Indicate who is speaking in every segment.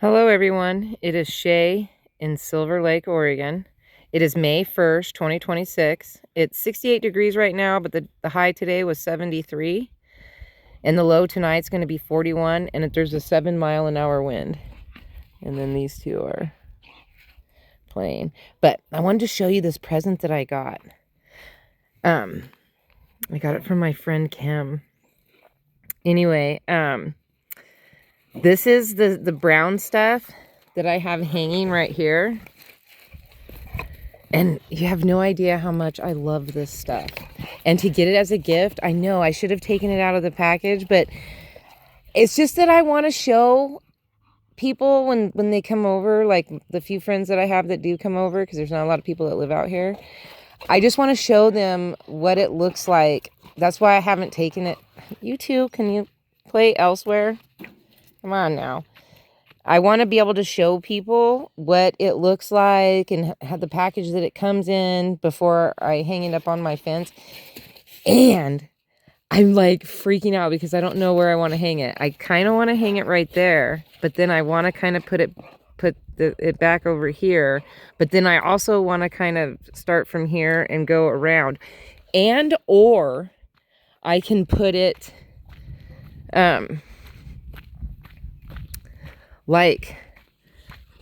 Speaker 1: Hello everyone, it is Shay in Silver Lake, Oregon. It is May 1st, 2026. It's 68 degrees right now, but the high today was 73. And the low tonight's going to be 41, and there's a 7-mile-an-hour wind. And then these two are playing. But I wanted to show you this present that I got. I got it from my friend Kim. Anyway, this is the brown stuff that I have hanging right here. And you have no idea how much I love this stuff. And to get it as a gift, I know I should have taken it out of the package, but it's just that I want to show people when they come over, like the few friends that I have that do come over, because there's not a lot of people that live out here. I just want to show them what it looks like. That's why I haven't taken it. You two, can you play elsewhere? Come on now. I want to be able to show people what it looks like and have the package that it comes in before I hang it up on my fence. And I'm like freaking out because I don't know where I want to hang it. I kind of want to hang it right there, but then I want to kind of put it back over here. But then I also want to kind of start from here and go around. And or I can put it like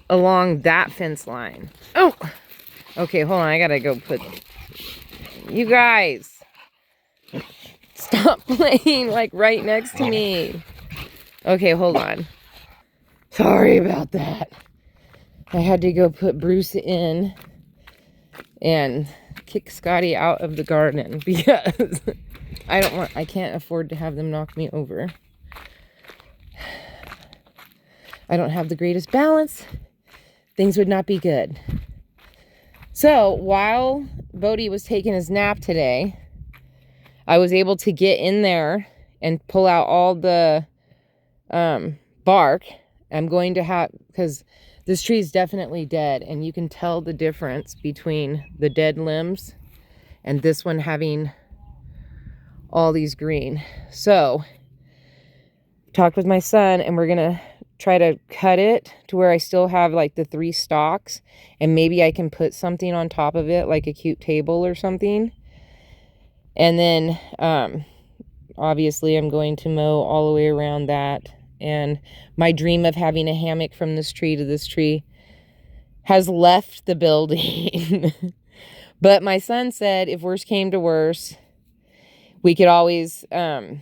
Speaker 1: along that fence line. Oh, okay, hold on. I gotta go put, you guys, stop playing like right next to me. Okay, hold on. Sorry about that. I had to go put Bruce in and kick Scotty out of the garden because I can't afford to have them knock me over. I don't have the greatest balance. Things would not be good. So while Bodie was taking his nap today, I was able to get in there and pull out all the bark. I'm going to have, because this tree is definitely dead, and you can tell the difference between the dead limbs and this one having all these green. So talked with my son, and we're gonna try to cut it to where I still have like the 3 stalks, and maybe I can put something on top of it, like a cute table or something. And then obviously I'm going to mow all the way around that. And my dream of having a hammock from this tree to this tree has left the building. But my son said if worse came to worse, we could always cut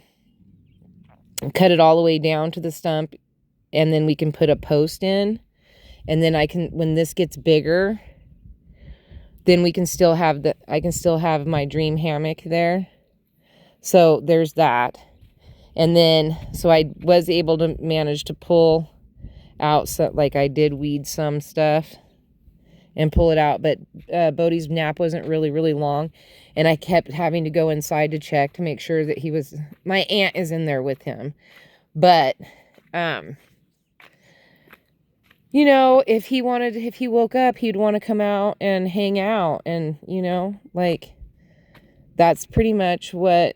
Speaker 1: it all the way down to the stump, and then we can put a post in. And then I can, when this gets bigger, then we can still have I can still have my dream hammock there. So there's that. And then, so I was able to manage to pull out, so like I did weed some stuff and pull it out, but Bodie's nap wasn't really long, and I kept having to go inside to check to make sure that my aunt is in there with him. But you know, if he woke up, he'd want to come out and hang out, and you know, like that's pretty much what,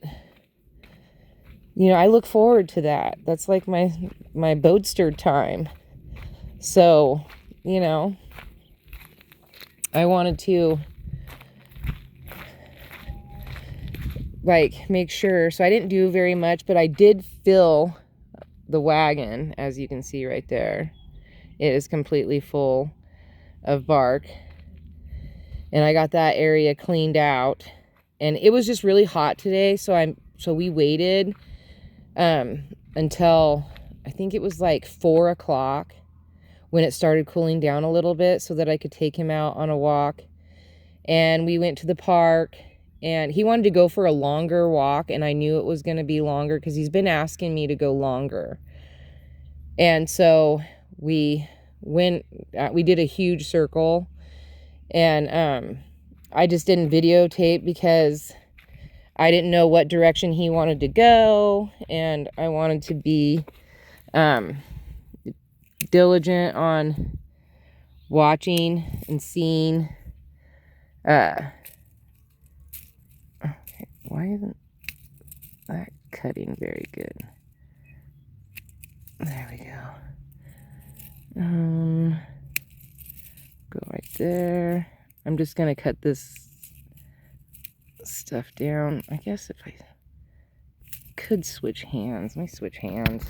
Speaker 1: you know, I look forward to that. That's like my boatster time. So, you know, I wanted to like make sure. So I didn't do very much, but I did fill the wagon, as you can see right there. It is completely full of bark. And I got that area cleaned out. And it was just really hot today, so we waited until I think it was like 4 o'clock when it started cooling down a little bit so that I could take him out on a walk. And we went to the park, and he wanted to go for a longer walk, and I knew it was going to be longer because he's been asking me to go longer. And so we did a huge circle, and I just didn't videotape because I didn't know what direction he wanted to go, and I wanted to be diligent on watching and seeing. Okay, why isn't that cutting very good? There we go. Go right there. I'm just going to cut this stuff down. I guess if I could switch hands. Let me switch hands.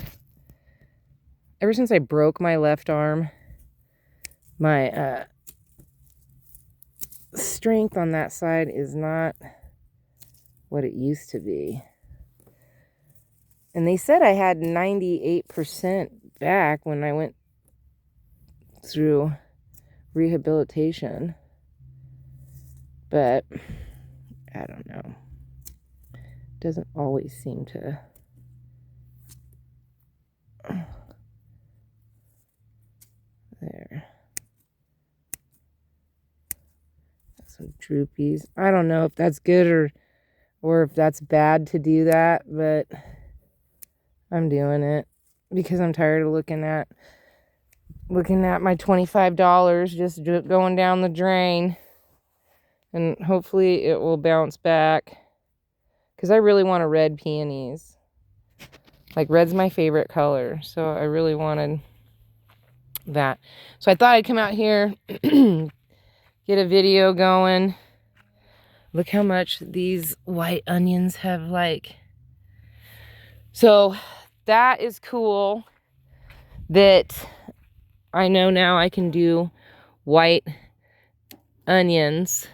Speaker 1: Ever since I broke my left arm, my strength on that side is not what it used to be. And they said I had 98% back when I went through rehabilitation. But I don't know. Doesn't always seem to. There. Got some droopies. I don't know if that's good or if that's bad to do that, but I'm doing it because I'm tired of looking at my $25 just going down the drain. And hopefully it will bounce back. Because I really want a red peonies. Like, red's my favorite color. So I really wanted that. So I thought I'd come out here, get a video going. Look how much these white onions have, like. So that is cool that I know now I can do white onions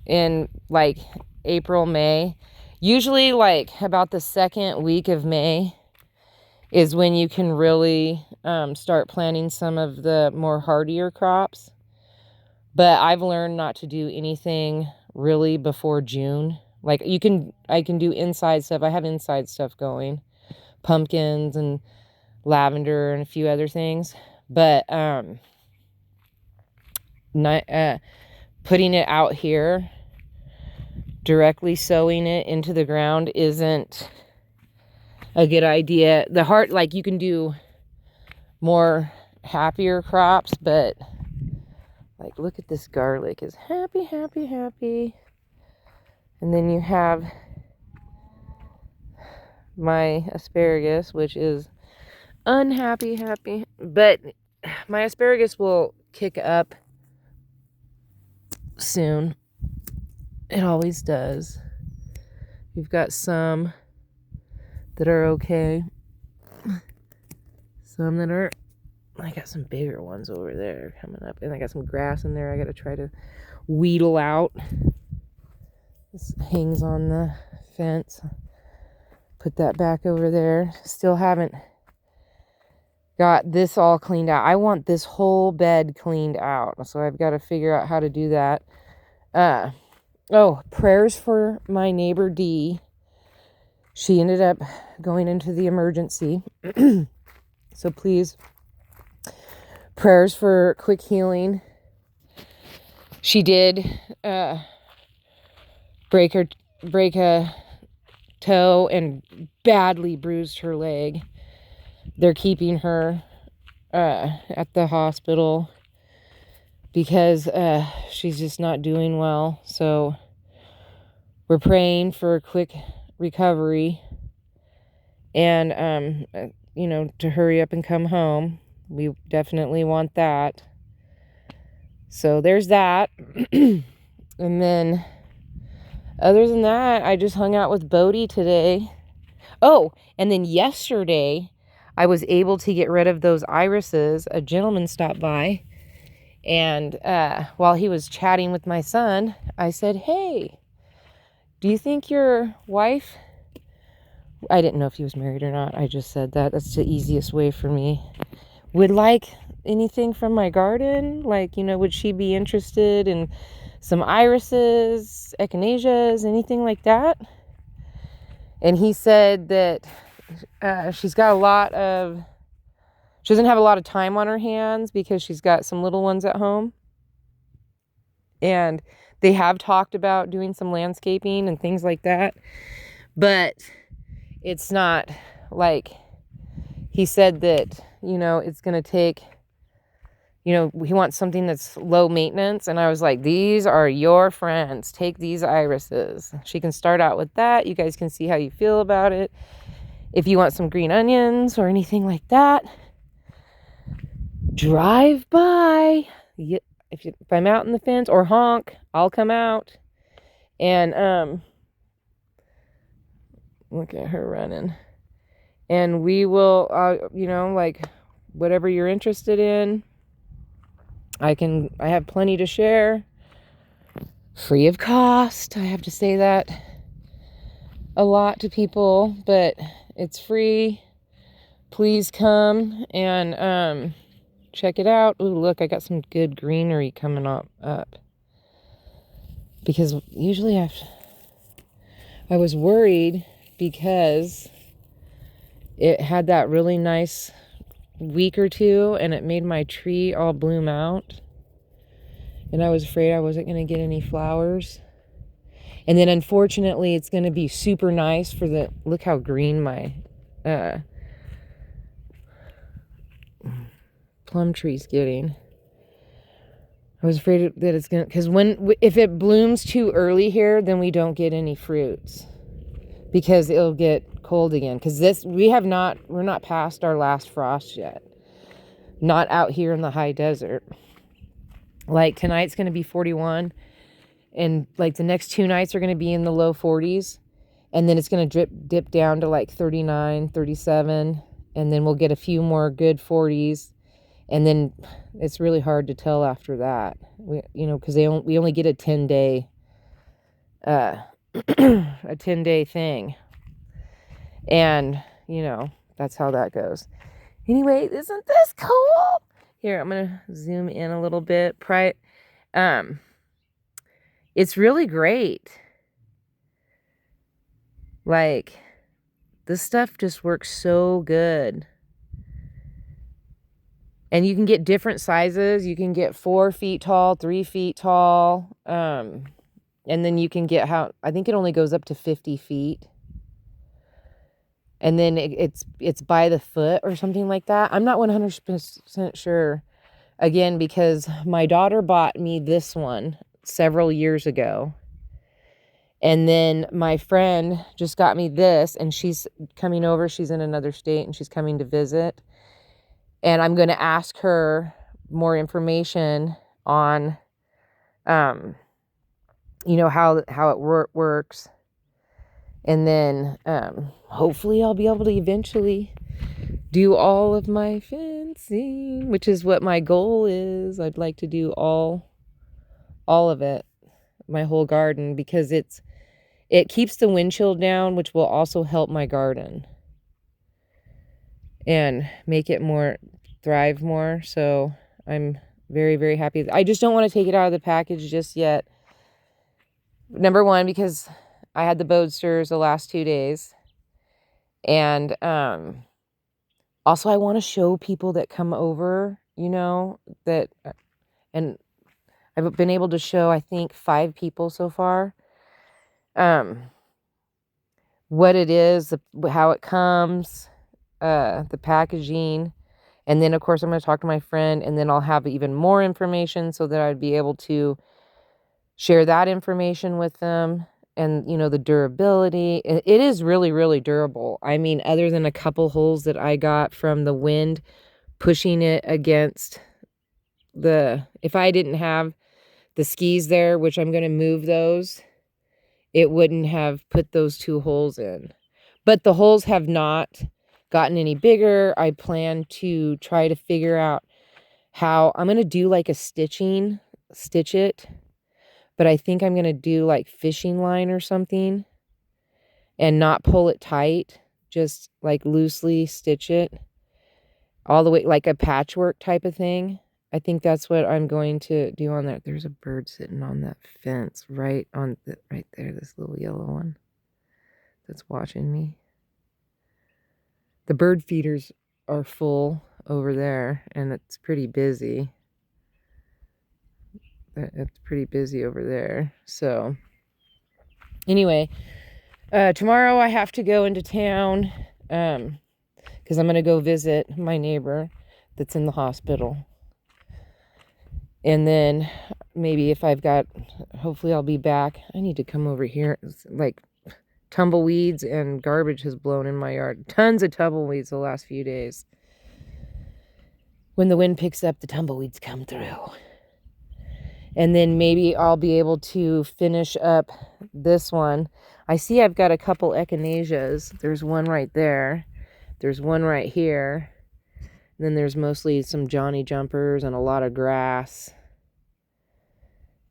Speaker 1: in like April, May. Usually like about the second week of May is when you can really start planting some of the more hardier crops. But I've learned not to do anything really before June. Like I can do inside stuff. I have inside stuff going. Pumpkins and lavender and a few other things. But putting it out here, directly sowing it into the ground isn't a good idea. Like you can do more happier crops, but like look at this garlic is happy, happy, happy. And then you have my asparagus, which is unhappy, happy. But my asparagus will kick up soon. It always does. We've got some that are okay. Some that are, I got some bigger ones over there coming up. And I got some grass in there I got to try to wheedle out. This hangs on the fence. Put that back over there. Still haven't got this all cleaned out. I want this whole bed cleaned out. So I've got to figure out how to do that. Oh, prayers for my neighbor Dee. She ended up going into the emergency. So please, prayers for quick healing. She did break a toe and badly bruised her leg. They're keeping her at the hospital because she's just not doing well. So we're praying for a quick recovery and to hurry up and come home. We definitely want that. So there's that. And then other than that, I just hung out with Bodie today. Oh, and then yesterday I was able to get rid of those irises. A gentleman stopped by, and while he was chatting with my son, I said, "Hey, do you think your wife," I didn't know if he was married or not. I just said that. That's the easiest way for me. "Would like anything from my garden? Like, would she be interested in some irises, echinaceas, anything like that?" And he said that she doesn't have a lot of time on her hands because she's got some little ones at home. And they have talked about doing some landscaping and things like that. But it's not like, he said that, it's going to take, he wants something that's low maintenance. And I was like, these are your friends. Take these irises. She can start out with that. You guys can see how you feel about it. If you want some green onions or anything like that. drive by. If I'm out in the fence, or honk, I'll come out. And look at her running. And we will, like, whatever you're interested in, I have plenty to share, free of cost. I have to say that a lot to people, but it's free. Please come and check it out. Ooh, look, I got some good greenery coming up. Because usually I was worried because it had that really nice week or two and it made my tree all bloom out. And I was afraid I wasn't going to get any flowers. And then unfortunately it's going to be super nice for look how green my plum tree's getting. I was afraid that it's going to, because if it blooms too early here, then we don't get any fruits because it'll get cold again. Because we're not past our last frost yet. Not out here in the high desert. Like tonight's going to be 41 and like the next 2 nights are going to be in the low 40s. And then it's going to dip down to like 39, 37. And then we'll get a few more good 40s. And then it's really hard to tell after that, because we only get a 10-day, a 10-day thing. And, that's how that goes. Anyway, isn't this cool? Here, I'm going to zoom in a little bit. It's really great. Like, this stuff just works so good. And you can get different sizes. You can get 4 feet tall, 3 feet tall. And then you can get I think it only goes up to 50 feet. And then it's by the foot or something like that. I'm not 100% sure. Again, because my daughter bought me this one several years ago. And then my friend just got me this, and she's coming over. She's in another state and she's coming to visit. And I'm going to ask her more information on, how it works. And then hopefully I'll be able to eventually do all of my fencing, which is what my goal is. I'd like to do all of it, my whole garden, because it keeps the wind chill down, which will also help my garden and make it thrive more. So I'm very, very happy. I just don't want to take it out of the package just yet. Number one, because I had the boadsters the last 2 days. And also I want to show people that come over, and I've been able to show, I think, 5 people so far. What it is, how it comes, the packaging. And then, of course, I'm going to talk to my friend, and then I'll have even more information so that I'd be able to share that information with them. And, the durability. It is really, really durable. I mean, other than a couple holes that I got from the wind pushing it against if I didn't have the skis there, which I'm going to move those, it wouldn't have put those 2 holes in. But the holes have not gotten any bigger. I plan to try to figure out how I'm going to do like a stitch it. But I think I'm going to do like fishing line or something and not pull it tight. Just like loosely stitch it all the way, like a patchwork type of thing. I think that's what I'm going to do on that. There's a bird sitting on that fence right there, this little yellow one that's watching me. The bird feeders are full over there, and it's pretty busy. It's pretty busy over there. So anyway, tomorrow I have to go into town because I'm going to go visit my neighbor that's in the hospital. And then maybe hopefully I'll be back. I need to come over here. It's like tumbleweeds and garbage has blown in my yard. Tons of tumbleweeds the last few days. when the wind picks up, the tumbleweeds come through. And then maybe I'll be able to finish up this one. I see I've got a couple echinaceas. There's one right there. There's one right here. And then there's mostly some Johnny jumpers and a lot of grass.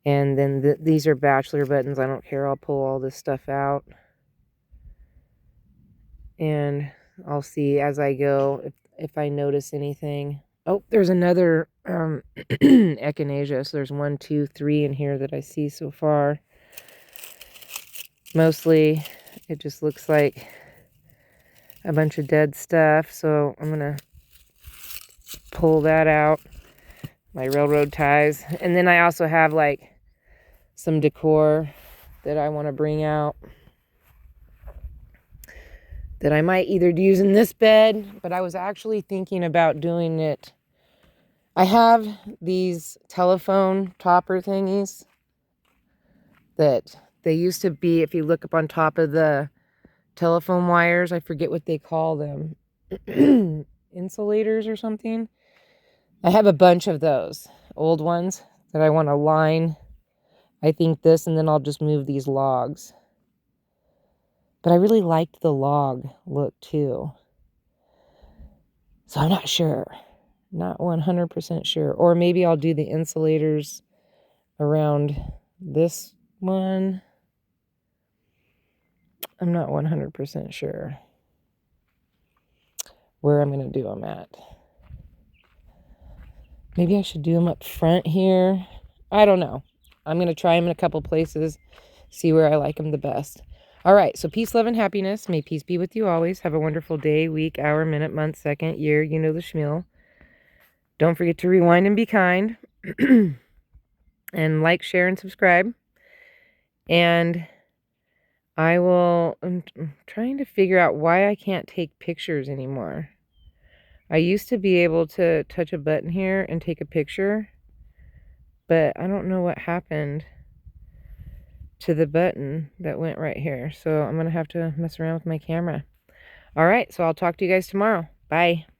Speaker 1: And then these are bachelor buttons. I don't care. I'll pull all this stuff out. And I'll see as I go if I notice anything. Oh, there's another echinacea. So there's 1, 2, 3 in here that I see so far. Mostly it just looks like a bunch of dead stuff. So I'm going to pull that out. My railroad ties. And then I also have like some decor that I want to bring out that I might either use in this bed, but I was actually thinking about doing it. I have these telephone topper thingies that they used to be, if you look up on top of the telephone wires, I forget what they call them, insulators or something. I have a bunch of those old ones that I want to line, I think this, and then I'll just move these logs. But I really liked the log look too. So I'm not sure. Not 100% sure. Or maybe I'll do the insulators around this one. I'm not 100% sure where I'm going to do them at. Maybe I should do them up front here. I don't know. I'm going to try them in a couple places, see where I like them the best. All right, so peace, love, and happiness. May peace be with you always. Have a wonderful day, week, hour, minute, month, second, year. You know the schmeal. Don't forget to rewind and be kind. And like, share, and subscribe. And I'm trying to figure out why I can't take pictures anymore. I used to be able to touch a button here and take a picture, but I don't know what happened to the button that went right here. So I'm going to have to mess around with my camera. All right, so I'll talk to you guys tomorrow. Bye.